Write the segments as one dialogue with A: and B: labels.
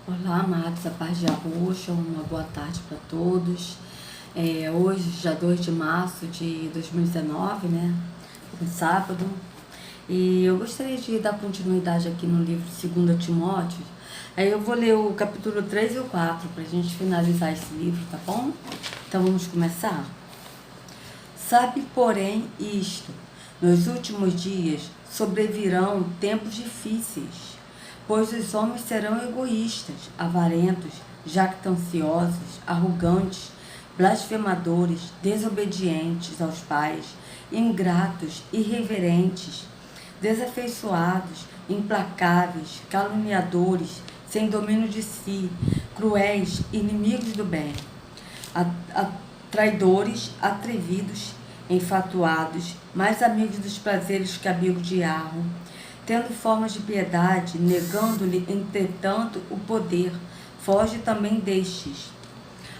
A: Olá, amados, a paz de Arrocha, uma boa tarde para todos. Hoje, dia 2 de março de 2019, né? Um sábado. E eu gostaria de dar continuidade aqui no livro 2 Timóteo. Aí eu vou ler o capítulo 3 e o 4 para a gente finalizar esse livro, tá bom? Então vamos começar? Sabe, porém, isto: nos últimos dias sobrevirão tempos difíceis, pois os homens serão egoístas, avarentos, jactanciosos, arrogantes, blasfemadores, desobedientes aos pais, ingratos, irreverentes, desafeiçoados, implacáveis, caluniadores, sem domínio de si, cruéis, inimigos do bem, traidores, atrevidos, enfatuados, mais amigos dos prazeres que amigos de Arro, tendo formas de piedade, negando-lhe, entretanto, o poder, foge também destes.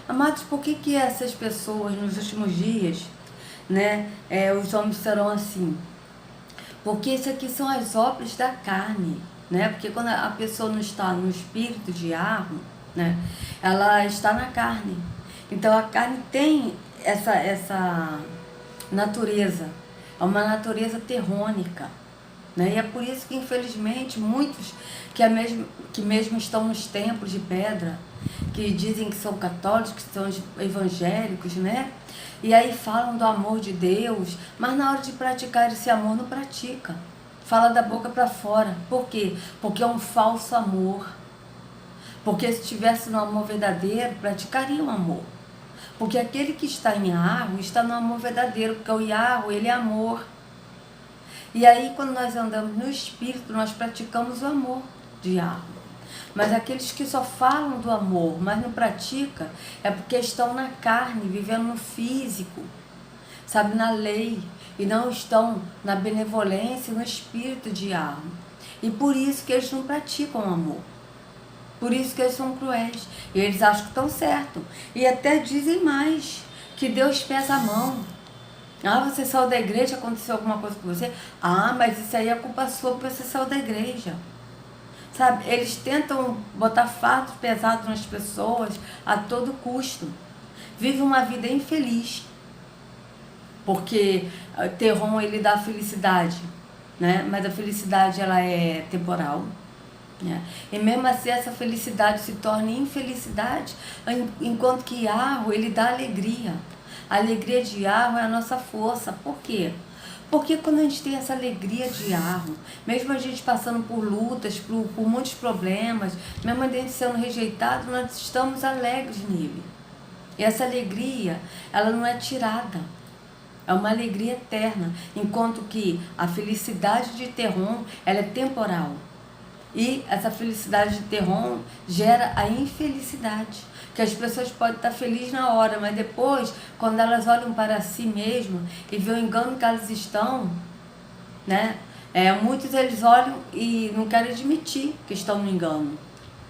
A: Amados, por que essas pessoas nos últimos dias, né, os homens serão assim? Porque isso aqui são as obras da carne, né? Porque quando a pessoa não está no espírito de Arro, né, ela está na carne. Então a carne tem essa natureza, é uma natureza terrônica, né? E é por isso que, infelizmente, muitos que mesmo estão nos templos de pedra, que dizem que são católicos, que são evangélicos, né? E aí falam do amor de Deus, mas na hora de praticar esse amor não pratica. Fala da boca para fora. Por quê? Porque é um falso amor. Porque se tivesse no amor verdadeiro, praticaria o amor. Porque aquele que está em Arro está no amor verdadeiro, porque o Yarro, ele é amor. E aí, quando nós andamos no Espírito, nós praticamos o amor de Yarro. Mas aqueles que só falam do amor, mas não praticam, é porque estão na carne, vivendo no físico, sabe, na lei, e não estão na benevolência, no Espírito de Yarro. E por isso que eles não praticam o amor. Por isso que eles são cruéis. E eles acham que estão certos. E até dizem mais, que Deus pesa a mão. Ah, você saiu da igreja, aconteceu alguma coisa com você? Ah, mas isso aí é culpa sua porque você saiu da igreja. Sabe, eles tentam botar fardos pesados nas pessoas a todo custo. Vive uma vida infeliz. Porque Terron, ele dá felicidade, né? Mas a felicidade, ela é temporal. E mesmo assim essa felicidade se torna infelicidade, enquanto que Yarro, ele dá alegria. A alegria de Yarro é a nossa força. Por quê? Porque quando a gente tem essa alegria de Yarro, mesmo a gente passando por lutas, por muitos problemas, mesmo a gente sendo rejeitado, nós estamos alegres nele. E essa alegria, ela não é tirada. É uma alegria eterna, enquanto que a felicidade de Terron, ela é temporal. E essa felicidade de Terron gera a infelicidade. Que as pessoas podem estar felizes na hora, mas depois, quando elas olham para si mesmas e veem o engano que elas estão, né? Muitos eles olham e não querem admitir que estão no engano.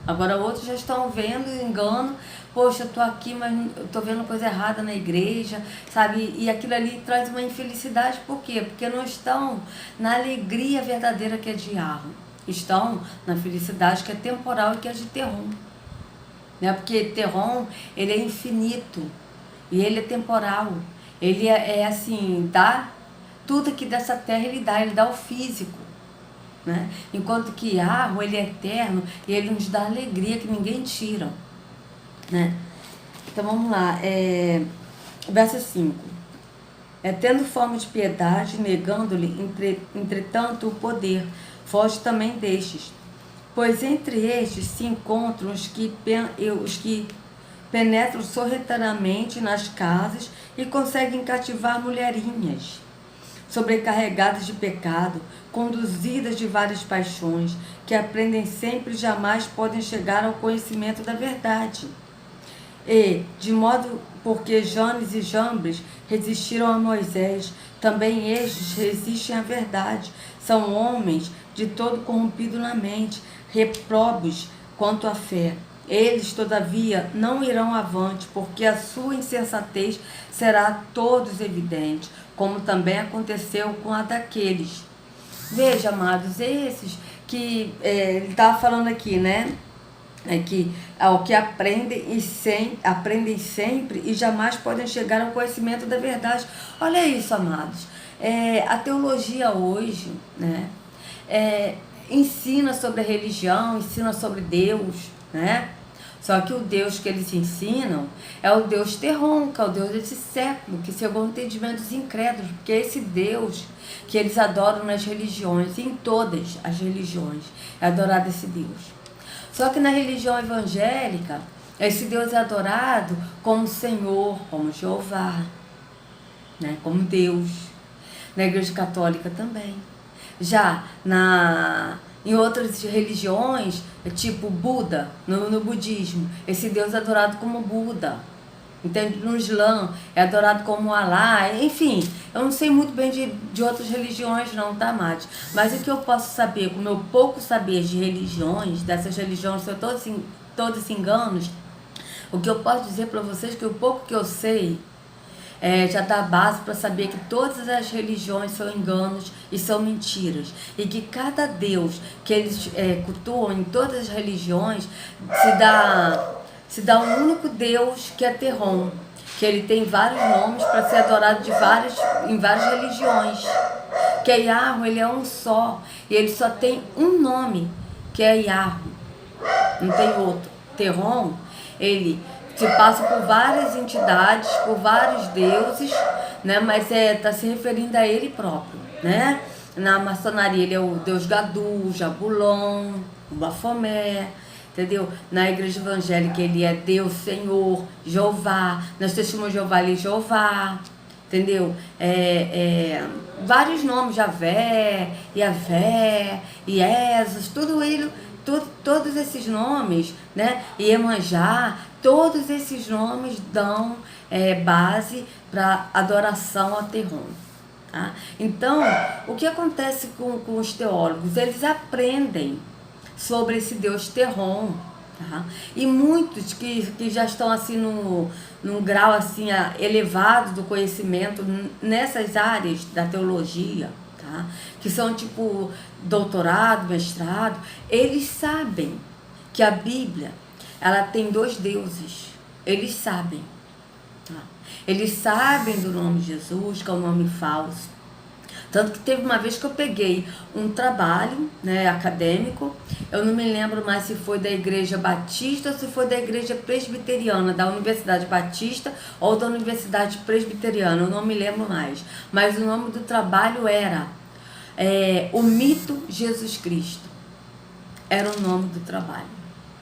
A: Agora outros já estão vendo o engano. Poxa, eu estou aqui, mas eu estou vendo coisa errada na igreja, sabe? E aquilo ali traz uma infelicidade. Por quê? Porque não estão na alegria verdadeira que é de Yarro. Estão na felicidade que é temporal e que é de Terron, né? Porque Terron, ele é infinito e ele é temporal. Ele é assim, dá tudo aqui dessa terra, ele dá o físico, né? Enquanto que Yarro, ele é eterno e ele nos dá alegria que ninguém tira, né? Então vamos lá, verso 5. Tendo forma de piedade, negando-lhe, entretanto, o poder, foge também destes. Pois entre estes se encontram os que penetram sorrateiramente nas casas e conseguem cativar mulherinhas, sobrecarregadas de pecado, conduzidas de várias paixões, que aprendem sempre e jamais podem chegar ao conhecimento da verdade. E, de modo porque Janes e Jambres resistiram a Moisés, também estes resistem à verdade. São homens de todo corrompido na mente, reprobos quanto à fé. Eles, todavia, não irão avante, porque a sua insensatez será a todos evidente, como também aconteceu com a daqueles. Veja, amados, esses que ele estava falando aqui, né? ao que aprendem sempre e jamais podem chegar ao conhecimento da verdade. Olha isso, amados. A teologia hoje, né, ensina sobre a religião, ensina sobre Deus, né? Só que o Deus que eles ensinam é o Deus Terron, que é o Deus desse século, que chegou a entendimentos incrédulos, porque é esse Deus que eles adoram nas religiões, em todas as religiões, é adorado esse Deus. Só que na religião evangélica, esse Deus é adorado como Senhor, como Jeová, né? Como Deus. Na Igreja Católica também. Já em outras religiões, tipo Buda, no budismo, esse Deus é adorado como Buda. Entende? No Islã é adorado como Alá, enfim, eu não sei muito bem de outras religiões não, tá, Mate? Mas o que eu posso saber, com o meu pouco saber de religiões, dessas religiões, são todos enganos, o que eu posso dizer para vocês, que o pouco que eu sei, já dá base para saber que todas as religiões são enganos e são mentiras. E que cada Deus que eles cultuam em todas as religiões se dá um único Deus, que é Terron, que ele tem vários nomes para ser adorado em várias religiões. Que é Yahweh, ele é um só, e ele só tem um nome, que é Yahweh, não tem outro. Terron, ele se passa por várias entidades, por vários deuses, né? Mas está se referindo a ele próprio, né? Na maçonaria ele é o Deus Gadu, Jabulon, o Bafomé, entendeu? Na igreja evangélica ele é Deus, Senhor, Jeová. Nas testemunhas de Jeová ele é Jeová, entendeu? Vários nomes, Javé, Iavé, Iesus, todos esses nomes, né? Iemanjá, todos esses nomes dão base para adoração a Terron. Tá? Então, o que acontece com os teólogos? Eles aprendem sobre esse Deus Terron, tá? E muitos que já estão assim num grau assim elevado do conhecimento nessas áreas da teologia, tá? Que são tipo doutorado, mestrado, eles sabem que a Bíblia ela tem 2 deuses. Eles sabem. Tá? Eles sabem do nome de Jesus, que é um nome falso. Tanto que teve uma vez que eu peguei um trabalho, né, acadêmico, eu não me lembro mais se foi da Igreja Batista ou se foi da Igreja Presbiteriana, da Universidade Batista ou da Universidade Presbiteriana, eu não me lembro mais. Mas o nome do trabalho era O Mito Jesus Cristo. Era o nome do trabalho,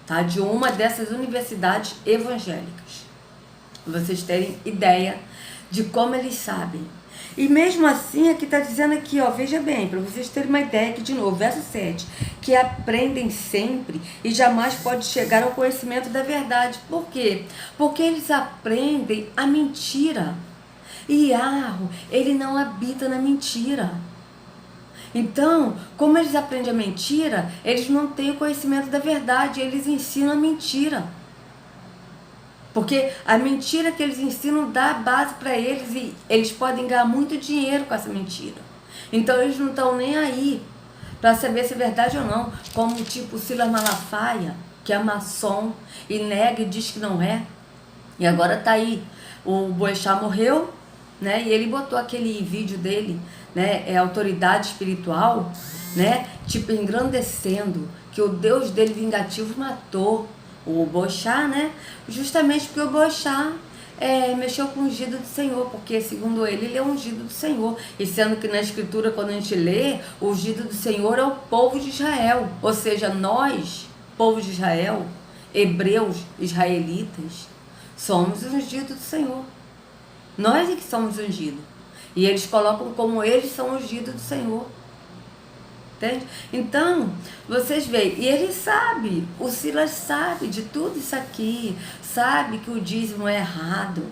A: tá? De uma dessas universidades evangélicas. Pra vocês terem ideia de como eles sabem. E mesmo assim, aqui está dizendo aqui, ó, veja bem, para vocês terem uma ideia aqui de novo, verso 7, que aprendem sempre e jamais pode chegar ao conhecimento da verdade. Por quê? Porque eles aprendem a mentira. E Yahweh, ele não habita na mentira. Então, como eles aprendem a mentira, eles não têm o conhecimento da verdade, eles ensinam a mentira. Porque a mentira que eles ensinam dá base para eles e eles podem ganhar muito dinheiro com essa mentira. Então eles não estão nem aí para saber se é verdade ou não. Como tipo Silas Malafaia, que é maçom e nega e diz que não é. E agora tá aí, o Boechat morreu, né? E ele botou aquele vídeo dele, né? Autoridade espiritual, né? Tipo engrandecendo que o Deus dele vingativo matou o Boechat, né? Justamente porque o Boechat mexeu com o ungido do Senhor, porque segundo ele é o ungido do Senhor. E sendo que na Escritura, quando a gente lê, o ungido do Senhor é o povo de Israel. Ou seja, nós, povo de Israel, hebreus, israelitas, somos os ungidos do Senhor. Nós é que somos ungidos. E eles colocam como eles são ungidos do Senhor. Entende? Então, vocês veem, e ele sabe, o Silas sabe de tudo isso aqui, sabe que o dízimo é errado,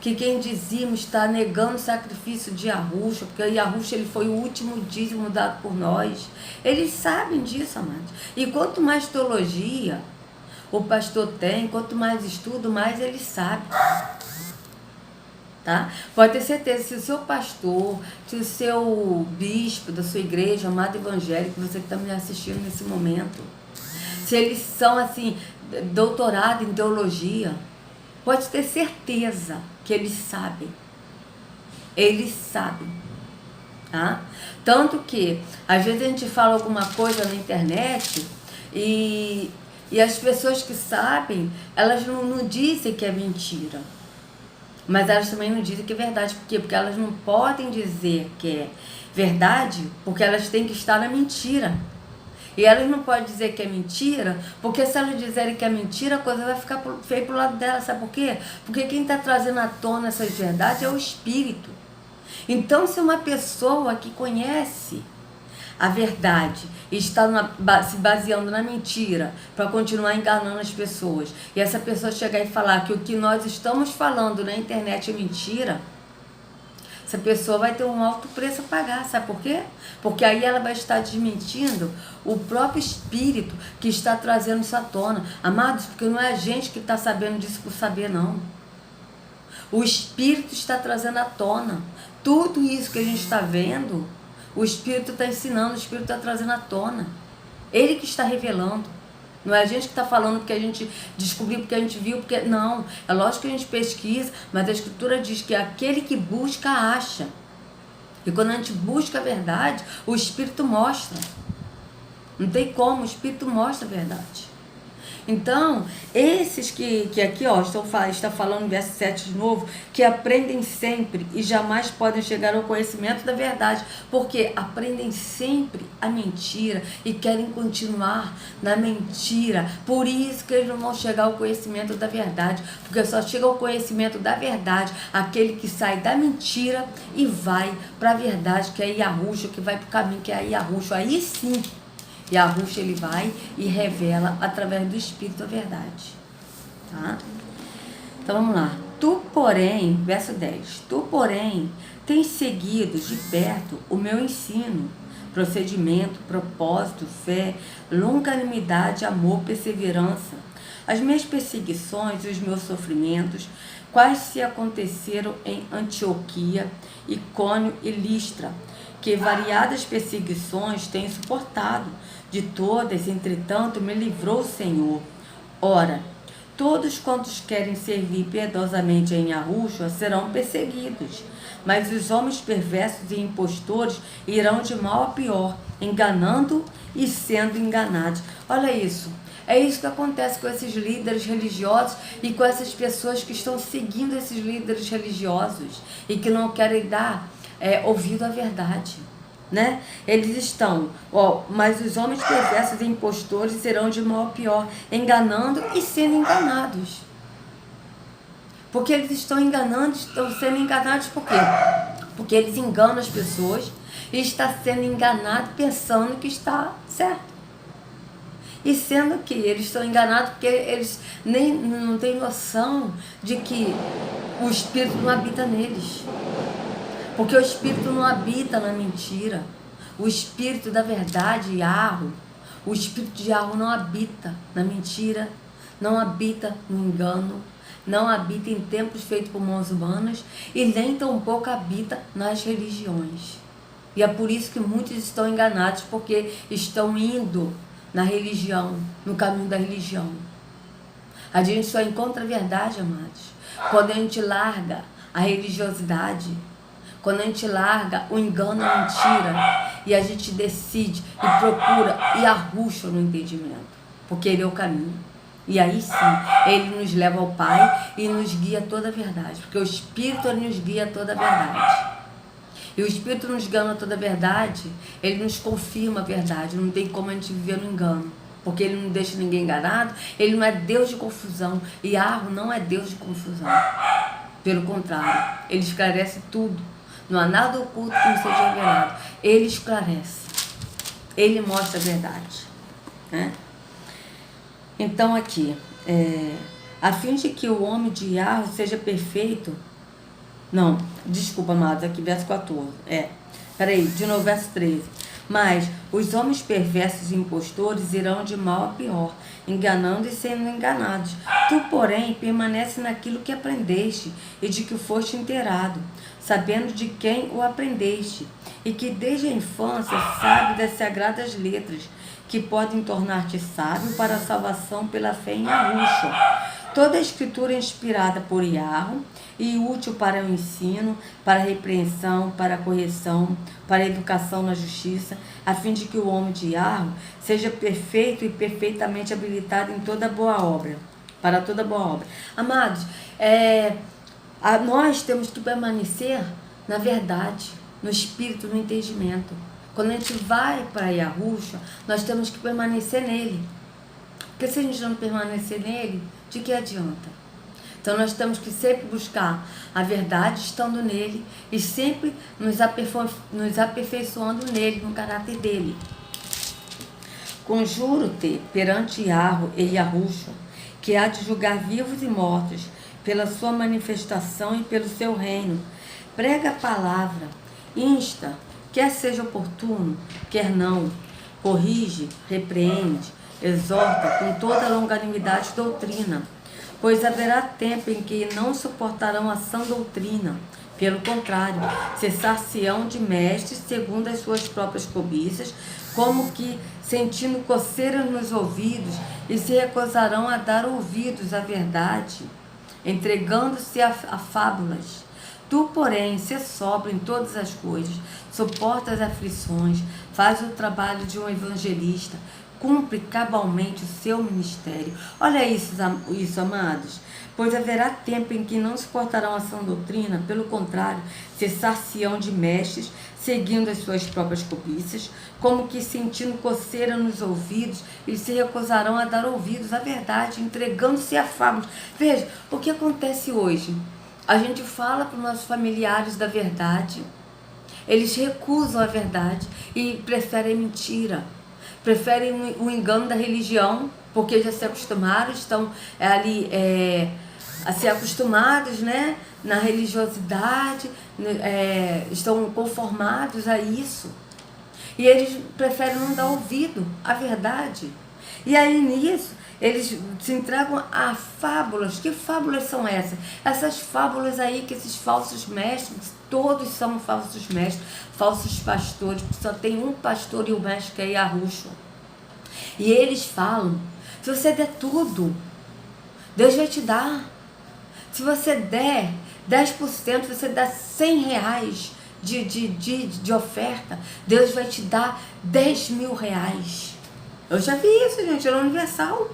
A: que quem dizima está negando o sacrifício de Yahusha, porque Yahusha ele foi o último dízimo dado por nós. Eles sabem disso, amados. E quanto mais teologia o pastor tem, quanto mais estudo, mais ele sabe. Tá? Pode ter certeza, se o seu pastor, se o seu bispo da sua igreja, amado evangélico, você que está me assistindo nesse momento, se eles são assim, doutorado em teologia, pode ter certeza que eles sabem. Eles sabem. Tá? Tanto que, às vezes a gente fala alguma coisa na internet e as pessoas que sabem, elas não dizem que é mentira. Mas elas também não dizem que é verdade. Por quê? Porque elas não podem dizer que é verdade, porque elas têm que estar na mentira. E elas não podem dizer que é mentira, porque se elas dizerem que é mentira, a coisa vai ficar feia pro lado dela. Sabe por quê? Porque quem está trazendo à tona essas verdades é o Espírito. Então, se uma pessoa que conhece a verdade e está se baseando na mentira para continuar enganando as pessoas, e essa pessoa chegar e falar que o que nós estamos falando na internet é mentira, essa pessoa vai ter um alto preço a pagar. Sabe por quê? Porque aí ela vai estar desmentindo o próprio Espírito que está trazendo isso à tona. Amados, porque não é a gente que está sabendo disso por saber, não. O Espírito está trazendo à tona. Tudo isso que a gente está vendo, o Espírito está ensinando, o Espírito está trazendo à tona. Ele que está revelando. Não é a gente que está falando porque a gente descobriu, porque a gente viu, porque... Não, é lógico que a gente pesquisa, mas a Escritura diz que aquele que busca, acha. E quando a gente busca a verdade, o Espírito mostra. Não tem como, o Espírito mostra a verdade. Então, esses que aqui está falando no verso 7 de novo, que aprendem sempre e jamais podem chegar ao conhecimento da verdade, porque aprendem sempre a mentira e querem continuar na mentira. Por isso que eles não vão chegar ao conhecimento da verdade, porque só chega ao conhecimento da verdade aquele que sai da mentira e vai para a verdade, que é Yahushua, que vai para o caminho que é Yahushua. Aí sim, Yahushua, ele vai e revela através do Espírito a verdade. Tá? Então vamos lá. Tu, porém, verso 10. Tu, porém, tens seguido de perto o meu ensino, procedimento, propósito, fé, longanimidade, amor, perseverança. As minhas perseguições e os meus sofrimentos, quais se aconteceram em Antioquia, Icônio e Listra, que variadas perseguições tenho suportado. De todas, entretanto, me livrou o Senhor. Ora, todos quantos querem servir piedosamente em Yahushua serão perseguidos, mas os homens perversos e impostores irão de mal a pior, enganando e sendo enganados. Olha isso. É isso que acontece com esses líderes religiosos e com essas pessoas que estão seguindo esses líderes religiosos e que não querem dar ouvido à verdade. Né? Eles estão, mas os homens perversos e impostores serão de mal a pior, enganando e sendo enganados. Porque eles estão enganando, estão sendo enganados por quê? Porque eles enganam as pessoas e está sendo enganado pensando que está certo. E sendo que eles estão enganados porque eles não têm noção de que o Espírito não habita neles. Porque o Espírito não habita na mentira. O Espírito da verdade, Yahweh, o Espírito de Yahweh não habita na mentira, não habita no engano, não habita em templos feitos por mãos humanas e nem tampouco habita nas religiões. E é por isso que muitos estão enganados, porque estão indo na religião, no caminho da religião. A gente só encontra a verdade, amados, quando a gente larga a religiosidade, quando a gente larga o engano, a mentira, e a gente decide e procura Yahushua no entendimento, porque Ele é o caminho. E aí sim, Ele nos leva ao Pai e nos guia a toda a verdade, porque o Espírito Ele nos guia a toda a verdade. E o Espírito nos guia a toda a verdade, Ele nos confirma a verdade, não tem como a gente viver no engano, porque Ele não deixa ninguém enganado, Ele não é Deus de confusão, e Yahweh não é Deus de confusão. Pelo contrário, Ele esclarece tudo. Não há nada oculto que não seja revelado. Ele esclarece. Ele mostra a verdade. Né? Então aqui, a fim de que o homem de Yahweh seja perfeito. Não, desculpa, amados, aqui verso 14. Peraí, de novo, verso 13. Mas os homens perversos e impostores irão de mal a pior, enganando e sendo enganados. Tu, porém, permanece naquilo que aprendeste e de que foste inteirado, sabendo de quem o aprendeste, e que desde a infância sabe das sagradas letras, que podem tornar-te sábio para a salvação pela fé em Yahushua. Toda a escritura é inspirada por Yahweh e útil para o ensino, para a repreensão, para a correção, para a educação na justiça, a fim de que o homem de Yahweh seja perfeito e perfeitamente habilitado em toda boa obra, para toda boa obra. Amados, nós temos que permanecer na verdade, no espírito, no entendimento. Quando a gente vai para Yahushua, nós temos que permanecer nele. Porque se a gente não permanecer nele, de que adianta? Então nós temos que sempre buscar a verdade estando nele e sempre nos aperfeiçoando nele, no caráter dele. Conjuro-te perante Yahweh e Yahushua, que há de julgar vivos e mortos, pela sua manifestação e pelo seu reino. Prega a palavra, insta, quer seja oportuno, quer não, corrige, repreende, exorta com toda longanimidade e doutrina, pois haverá tempo em que não suportarão a sã doutrina. Pelo contrário, cessar-se-ão de mestres segundo as suas próprias cobiças, como que sentindo coceiras nos ouvidos, e se recusarão a dar ouvidos à verdade, entregando-se a fábulas. Tu, porém, se sóbrio em todas as coisas, suporta as aflições, faz o trabalho de um evangelista, cumpre cabalmente o seu ministério. Olha isso, amados. Pois haverá tempo em que não suportarão a sã doutrina, pelo contrário, cessar-se-ão de mestres, seguindo as suas próprias cobiças, como que sentindo coceira nos ouvidos, e se recusarão a dar ouvidos à verdade, entregando-se a fábulas. Veja, o que acontece hoje? A gente fala para os nossos familiares da verdade, eles recusam a verdade e preferem mentira, preferem o engano da religião, porque já se acostumaram, estão ali a ser acostumados, né, na religiosidade, estão conformados a isso. E eles preferem não dar ouvido à verdade. E aí nisso, eles se entregam a fábulas. Que fábulas são essas? Essas fábulas aí que esses falsos mestres, todos são falsos mestres, falsos pastores, porque só tem um pastor e o mestre que é Yahushua. E eles falam, se você der tudo, Deus vai te dar. Se você der 10%, você dá R$100 de oferta, Deus vai te dar R$10.000. Eu já vi isso, gente, era universal.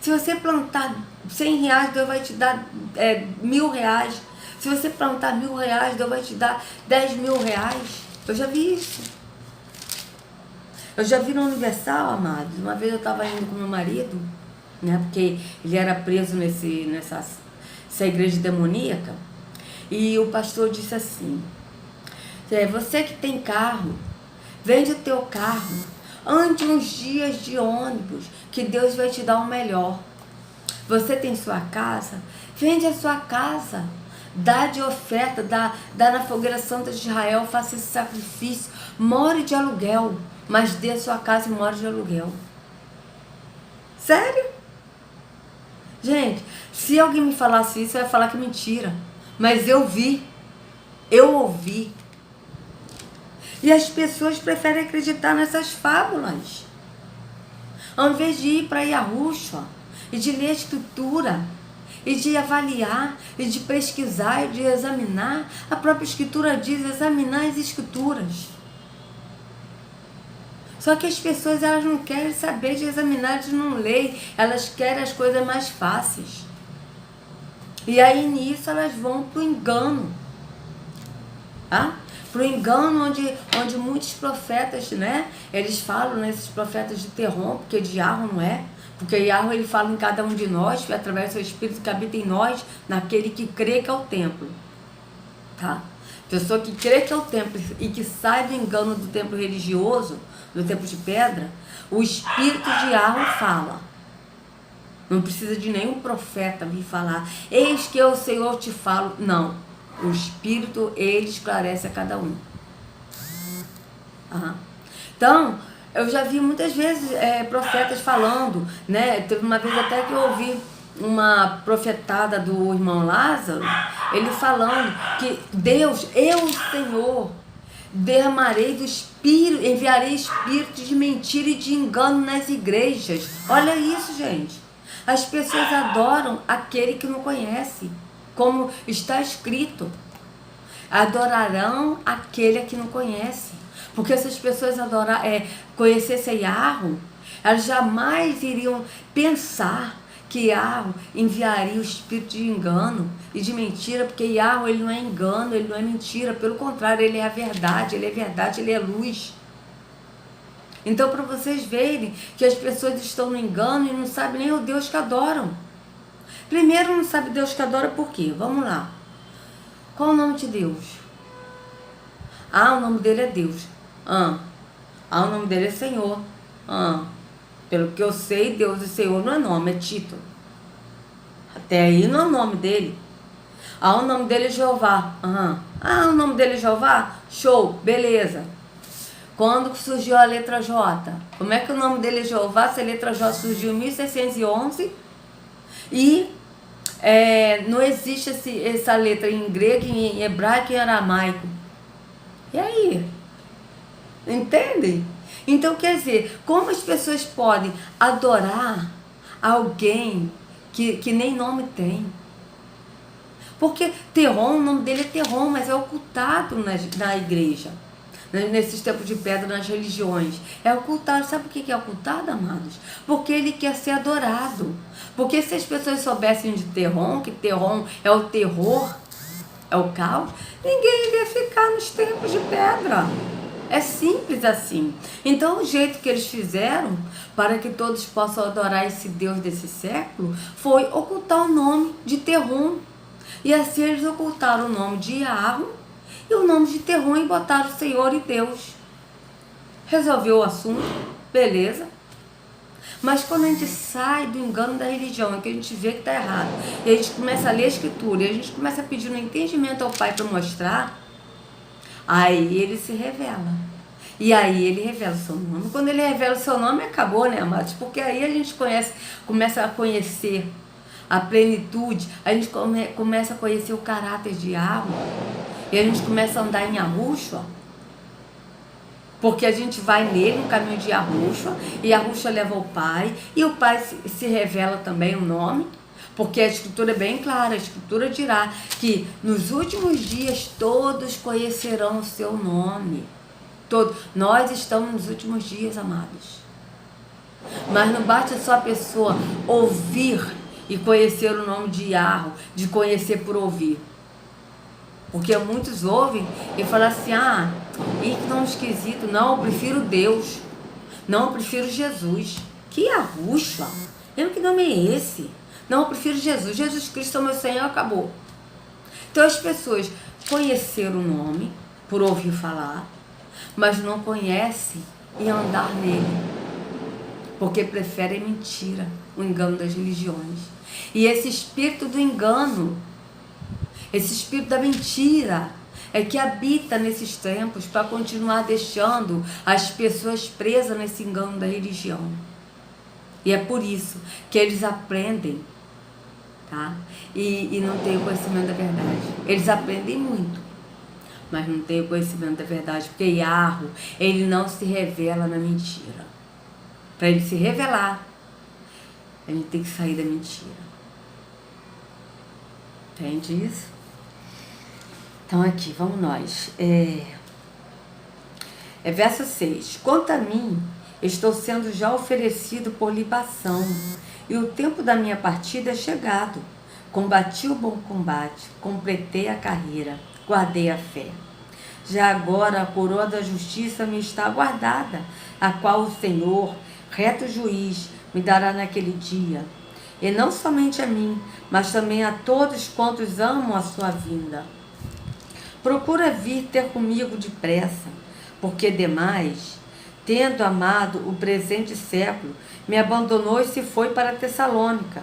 A: Se você plantar R$100, Deus vai te dar R$1.000. Se você plantar R$1.000, Deus vai te dar R$10.000. Eu já vi isso. Eu já vi no Universal, amados. Uma vez eu estava indo com meu marido, né, porque ele era preso nessa igreja demoníaca, e o pastor disse assim, você que tem carro, vende o teu carro, ande uns dias de ônibus, que Deus vai te dar o melhor. Você tem sua casa, vende a sua casa, dá de oferta, dá na fogueira santa de Israel, faça esse sacrifício, more de aluguel, mas dê a sua casa e more de aluguel. Sério? Gente, se alguém me falasse isso, eu ia falar que é mentira. Mas eu vi, eu ouvi. E as pessoas preferem acreditar nessas fábulas, ao invés de ir para Yahushua e de ler a Escritura, e de avaliar, e de pesquisar, e de examinar. A própria Escritura diz, examinar as Escrituras. Só que as pessoas, elas não querem saber de examinar, elas não leem, elas querem as coisas mais fáceis. E aí nisso elas vão para o engano. Tá? Para o engano onde muitos profetas, né? Eles falam, né, esses profetas de terror, porque de Yahweh não é. Porque Yahweh, ele fala em cada um de nós, através do seu Espírito que habita em nós, naquele que crê que é o templo. Tá? Pessoa que crê que é o templo e que sai do engano do templo religioso, do templo de pedra, o Espírito de Yahweh fala. Não precisa de nenhum profeta vir falar, eis que eu, Senhor, te falo. Não. O Espírito, ele esclarece a cada um. Então, eu já vi muitas vezes profetas falando, né? Teve uma vez até que eu ouvi uma profetada do irmão Lázaro, ele falando que Deus, eu, Senhor, derramarei do espírito, enviarei espírito de mentira e de engano nas igrejas. Olha isso, gente. As pessoas adoram aquele que não conhece, como está escrito. Adorarão aquele que não conhece. Porque se as pessoas conhecessem Yahweh, elas jamais iriam pensar que Yahweh enviaria o espírito de engano e de mentira, porque Yahweh, ele não é engano, ele não é mentira, pelo contrário, ele é a verdade, ele é luz. Então, para vocês verem que as pessoas estão no engano e não sabem nem o Deus que adoram. Primeiro, não sabe Deus que adora por quê? Vamos lá. Qual o nome de Deus? O nome dele é Deus. O nome dele é Senhor. Pelo que eu sei, Deus e Senhor não é nome, é título. Até aí não é o nome dele. O nome dele é Jeová. O nome dele é Jeová? Show, beleza. Quando surgiu a letra J? Como é que o nome dele é Jeová se a letra J surgiu em 1611? E não existe essa letra em grego, em hebraico e em aramaico. E aí? Entendem? Então, quer dizer, como as pessoas podem adorar alguém que nem nome tem? Porque Terron, o nome dele é Terron, mas é ocultado na igreja. Nesses tempos de pedra, nas religiões. É ocultado. Sabe por que é ocultado, amados? Porque ele quer ser adorado. Porque se as pessoas soubessem de Terron, que Terron é o terror, é o caos, ninguém iria ficar nos tempos de pedra. É simples assim. Então, o jeito que eles fizeram para que todos possam adorar esse Deus desse século foi ocultar o nome de Terron. E assim eles ocultaram o nome de Yahweh e o nome de Terron e botaram Senhor e Deus. Resolveu o assunto, beleza. Mas quando a gente sai do engano da religião, é que a gente vê que está errado, e a gente começa a ler a Escritura, e a gente começa a pedir um entendimento ao Pai para mostrar, aí ele se revela. E aí ele revela o seu nome. Quando ele revela o seu nome, acabou, né, amados? Porque aí a gente começa a conhecer a plenitude, a gente começa a conhecer o caráter de Yahweh, e a gente começa a andar em Yahushua, porque a gente vai nele, no caminho de Yahushua, e Yahushua leva o Pai, e o Pai se revela também o nome, porque a Escritura é bem clara, a Escritura dirá que nos últimos dias todos conhecerão o seu nome. Nós estamos nos últimos dias, amados. Mas não basta só a pessoa ouvir e conhecer o nome de Yahweh, de conhecer por ouvir. Porque muitos ouvem e falam assim, que nome esquisito, não, eu prefiro Deus, não, eu prefiro Jesus. Que Yahushua? Que nome é esse? Não, eu prefiro Jesus, Jesus Cristo é o meu Senhor, acabou. Então as pessoas conheceram o nome por ouvir falar, mas não conhecem e andar nele, porque preferem mentira, o engano das religiões. E esse espírito do engano, esse espírito da mentira, é que habita nesses tempos para continuar deixando as pessoas presas nesse engano da religião. E é por isso que eles aprendem, tá? E não têm o conhecimento da verdade. Eles aprendem muito, mas não têm o conhecimento da verdade, porque Yahweh, ele não se revela na mentira. Para ele se revelar, a gente tem que sair da mentira. Entende isso? Então aqui, vamos nós. Verso 6. Quanto a mim, estou sendo já oferecido por libação, e o tempo da minha partida é chegado. Combati o bom combate, completei a carreira, guardei a fé. Já agora a coroa da justiça me está guardada, a qual o Senhor, reto juiz, me dará naquele dia. E não somente a mim, mas também a todos quantos amam a sua vinda. Procura vir ter comigo depressa, porque demais, tendo amado o presente século, me abandonou e se foi para Tessalônica.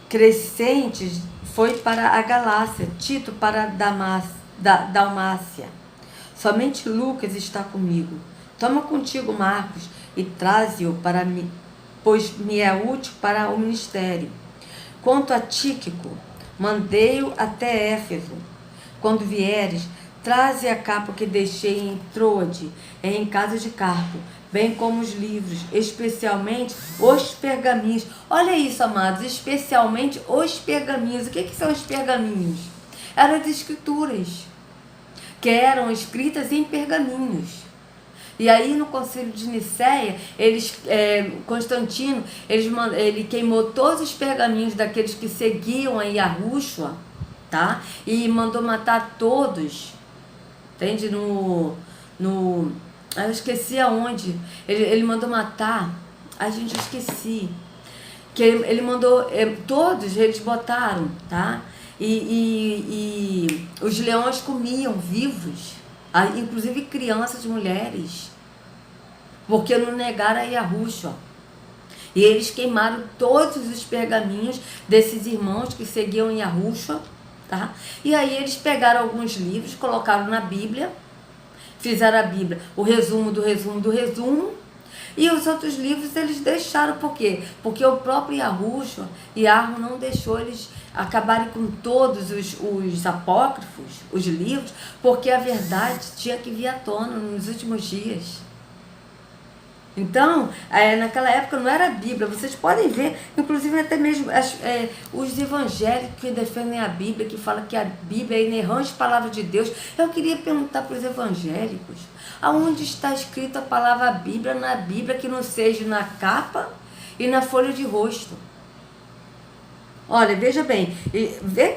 A: Crescentes foi para a Galácia, Tito para a Dalmácia. Somente Lucas está comigo. Toma contigo Marcos e traze-o para mim, pois me é útil para o ministério. Quanto a Tíquico, mandei-o até Éfeso. Quando vieres, traze a capa que deixei em Troade, em casa de Carpo, bem como os livros, especialmente os pergaminhos. Olha isso, amados, especialmente os pergaminhos. O que são os pergaminhos? Eram as escrituras, que eram escritas em pergaminhos. E aí no Concílio de Nicéia, Constantino, ele queimou todos os pergaminhos daqueles que seguiam a Yahushua, tá? E mandou matar todos, entende? Eu esqueci aonde, ele mandou matar, eu esqueci, que ele mandou, todos eles botaram, tá? E os leões comiam vivos, inclusive crianças, mulheres, porque não negaram a Yahushua. E eles queimaram todos os pergaminhos desses irmãos que seguiam Yahushua, tá? E aí eles pegaram alguns livros, colocaram na Bíblia, fizeram a Bíblia, o resumo do resumo do resumo, e os outros livros eles deixaram. Por quê? Porque o próprio Yahushua, Yahweh, não deixou eles acabarem com todos os apócrifos, os livros, porque a verdade tinha que vir à tona nos últimos dias. Então, naquela época não era a Bíblia. Vocês podem ver, inclusive até mesmo os evangélicos que defendem a Bíblia, que falam que a Bíblia é a inerrante palavra de Deus. Eu queria perguntar para os evangélicos, aonde está escrita a palavra Bíblia na Bíblia, que não seja na capa e na folha de rosto? Olha, veja bem, vê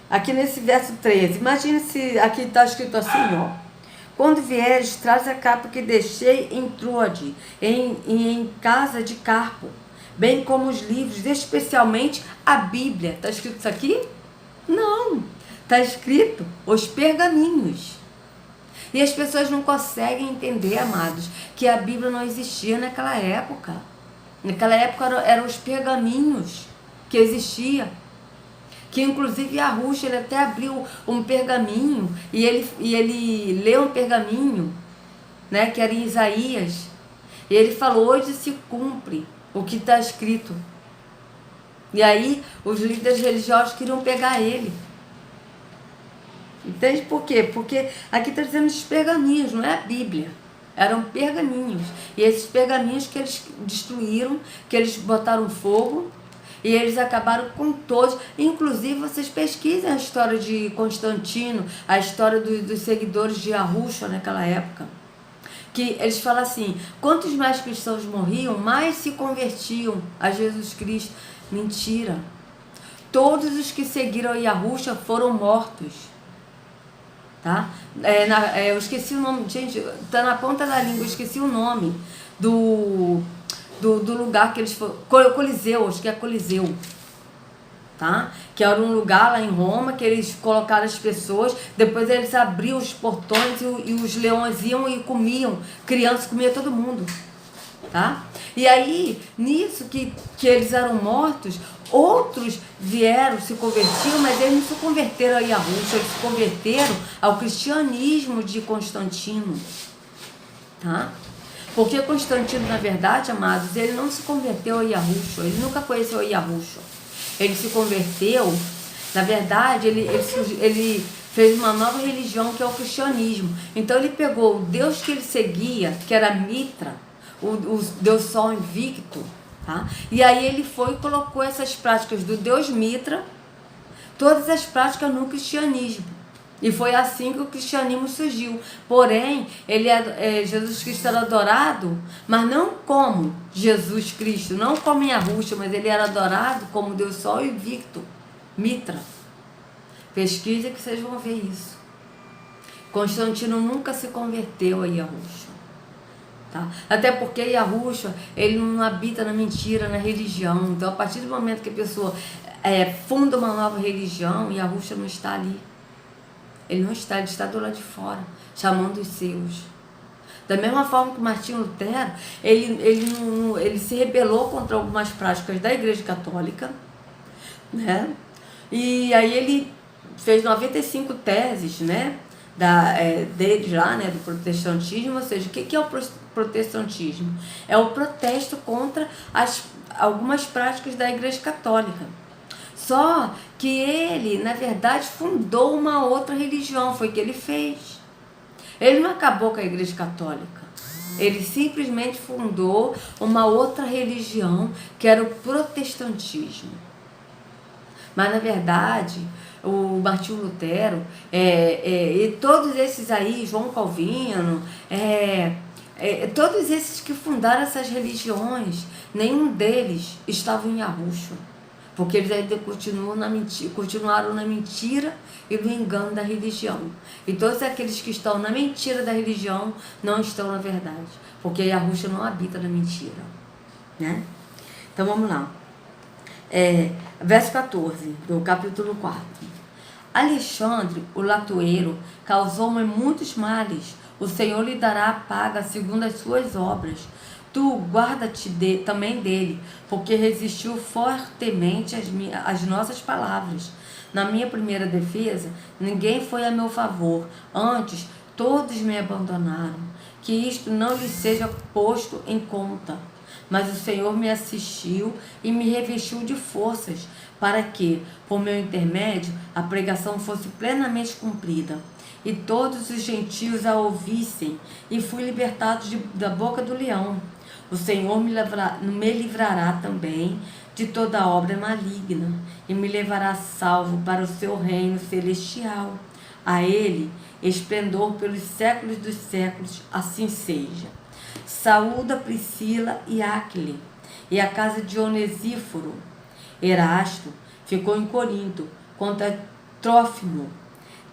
A: aqui nesse verso 13, imagine se aqui está escrito assim, ó. Quando vieres, traz a capa que deixei em Troade, em casa de Carpo, bem como os livros, especialmente a Bíblia. Está escrito isso aqui? Não, está escrito os pergaminhos. E as pessoas não conseguem entender, amados, que a Bíblia não existia naquela época. Naquela época eram os pergaminhos que existiam. Que inclusive Yahushua, ele até abriu um pergaminho e ele leu um pergaminho, né, que era em Isaías, e ele falou: hoje se cumpre o que está escrito. E aí os líderes religiosos queriam pegar ele. Entende por quê? Porque aqui está dizendo os pergaminhos, não é a Bíblia. Eram pergaminhos. E esses pergaminhos que eles destruíram, que eles botaram fogo, e eles acabaram com todos. Inclusive, vocês pesquisem a história de Constantino, a história dos seguidores de Yahushua naquela época. Que eles falam assim: quantos mais cristãos morriam, mais se convertiam a Jesus Cristo. Mentira. Todos os que seguiram a Yahushua foram mortos. Tá? Eu esqueci o nome, gente, tá na ponta da língua, eu esqueci o nome do lugar que eles foram, Coliseu, acho que é Coliseu, tá? Que era um lugar lá em Roma, que eles colocaram as pessoas, depois eles abriam os portões e os leões iam e comiam, crianças, comia todo mundo, tá? E aí, nisso que eles eram mortos, outros vieram, se convertiam, mas eles não se converteram a Yahushua, eles se converteram ao cristianismo de Constantino, tá? Porque Constantino, na verdade, amados, ele não se converteu a Yahushua, ele nunca conheceu a Yahushua. Ele se converteu, na verdade, ele fez uma nova religião, que é o cristianismo. Então ele pegou o Deus que ele seguia, que era Mitra, o Deus Sol invicto, tá? E aí ele foi e colocou essas práticas do Deus Mitra, todas as práticas no cristianismo. E foi assim que o cristianismo surgiu. Porém, Jesus Cristo era adorado, mas não como Jesus Cristo, não como em Yahushua, mas ele era adorado como Deus Sol invicto, Mitra. Pesquisa que vocês vão ver isso. Constantino nunca se converteu a Yahushua, tá? Até porque Yahushua, ele não habita na mentira, na religião. Então, a partir do momento que a pessoa funda uma nova religião, Yahushua não está ali. Ele não está, ele está do lado de fora, chamando os seus. Da mesma forma que Martinho Lutero, ele se rebelou contra algumas práticas da Igreja Católica, né? E aí ele fez 95 teses, né? Deles lá, né? Do protestantismo. Ou seja, o que é o protestantismo? É o protesto contra algumas práticas da Igreja Católica. Só que ele, na verdade, fundou uma outra religião, foi o que ele fez. Ele não acabou com a Igreja Católica. Ele simplesmente fundou uma outra religião, que era o protestantismo. Mas, na verdade, o Martinho Lutero, e todos esses aí, João Calvino, todos esses que fundaram essas religiões, nenhum deles estava em Yahushua. Porque eles ainda continuaram na mentira e no engano da religião. E todos aqueles que estão na mentira da religião não estão na verdade. Porque Yahushua não habita na mentira. Né? Então vamos lá. Verso 14 do capítulo 4. Alexandre, o latoeiro, causou-me muitos males. O Senhor lhe dará a paga segundo as suas obras. Tu guarda-te também dele, porque resistiu fortemente às nossas palavras. Na minha primeira defesa, ninguém foi a meu favor, antes todos me abandonaram. Que isto não lhe seja posto em conta. Mas o Senhor me assistiu e me revestiu de forças, para que, por meu intermédio, a pregação fosse plenamente cumprida. E todos os gentios a ouvissem, e fui libertado da boca do leão. O Senhor me livrará também de toda obra maligna, e me levará salvo para o seu reino celestial. A ele, esplendor pelos séculos dos séculos, assim seja. Saúda Priscila e Áquile, e a casa de Onesíforo. Erasto ficou em Corinto, contra Trófimo.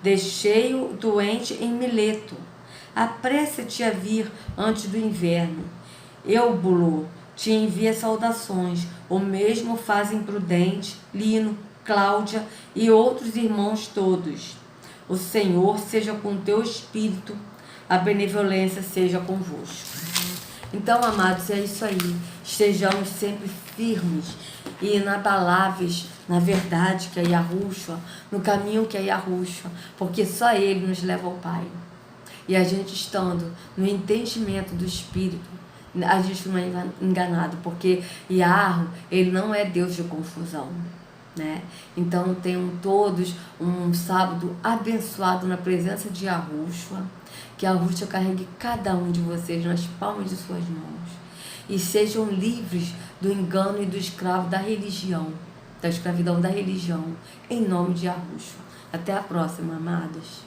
A: Deixei-o doente em Mileto. Apressa-te a vir antes do inverno. Eubulo te envia saudações, o mesmo fazem Prudente, Lino, Cláudia e outros irmãos todos. O Senhor seja com teu espírito, a benevolência seja convosco. Então, amados, é isso aí. Estejamos sempre firmes e inabaláveis na verdade que é Yahushua, no caminho que é Yahushua, porque só Ele nos leva ao Pai. E a gente estando no entendimento do Espírito, a gente não é enganado, porque Yahweh, Ele não é Deus de confusão. Né? Então tenham todos um sábado abençoado na presença de Yahushua, que Yahushua carregue cada um de vocês nas palmas de suas mãos e sejam livres do engano e do escravo da religião, da escravidão da religião, em nome de Yahushua. Até a próxima, amados.